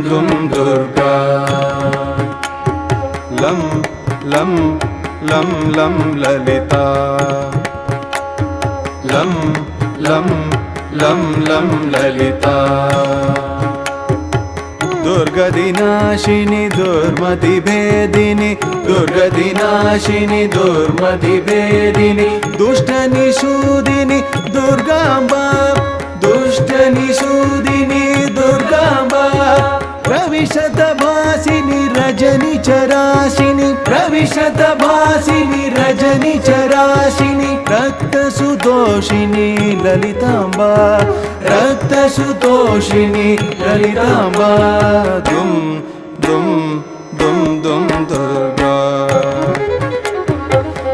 दुम दुर्गा लं लं लं लं ललिता लं लं लं लं ललिता दुर्गदिनाशिनी दुर्मतिभेदिनी दुर्गदिनाशिनी दुर्मतिभेदिनी दुष्टनिषूदिनी दुर्गाम्बा दुष्टनिषूदिनी दुर्गाम्बा प्रविशतभासिनी रजनिचराशिनी प्रविशतभासिनी रजनिचराशिनी रक्तसुदोषिनी ललिताम्बा रक्तसुदोषिनी ललिताम्बा दुम दुम दुम दुम दुर्गा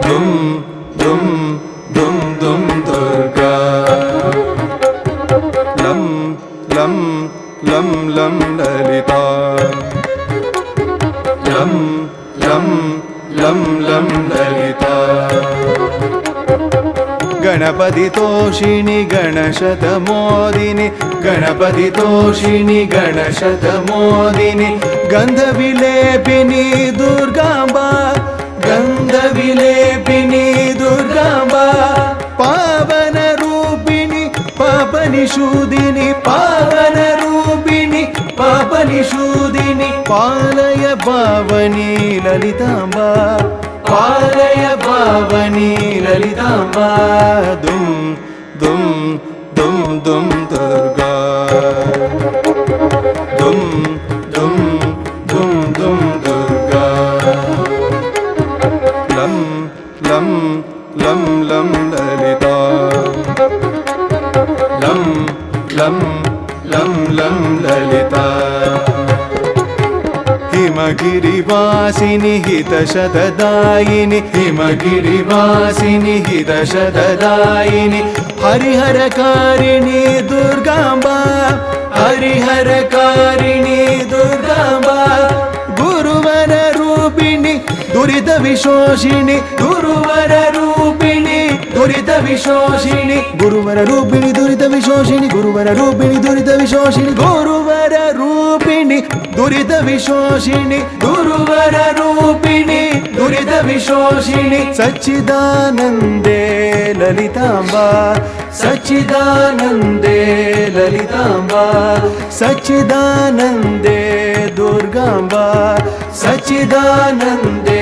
दुम दुम दुम दुम दुर्गा लं लं लं लं ललिता लं लं लं लं ललिता गणपति तोषिणी गणशतमोदिनी गणपति तोषिणी गणशतमोदिनी गंधविलेपिनी दुर्गाम्बा गंधविलेपिनी दुर्गाम्बा पावन रूपिणी पापनिषूदिनी पावन रूपिणी पापनिषूदिनी पालय पावनी ललिताम्बा पालय पावनी ललिताम्बा दुम दुम दुम दुम दुर्गा दुम दुम दुम दुम दुर्गा लं लं लं लं ललिता लं लं लं लं ललिता हिमगिरिवासिनी हितशतदायिनी हिमगिरिवासिनी हितशतदायिनी हरिहरकारिणी दुर्गाम्बा हरिहरकारिणी दुर्गाम्बा गुरुवर रूपिणी दुरित विशोषिणी गुरुवर रूपिणी दुरित विशोषिणी गुरुवर रूपिणी दुरित विशोषिणी गुरुवर रूपिणी दुरित विशोषिणी गुरुवर रूपिणी दुरित विशोषिणी गुरुवर रूपिणी दुरित विशोषिणी सच्चिदानंदे ललिताम्बा सच्चिदानंदे ललिताम्बा सच्चिदानंदे दुर्गाम्बा सच्चिदानंदे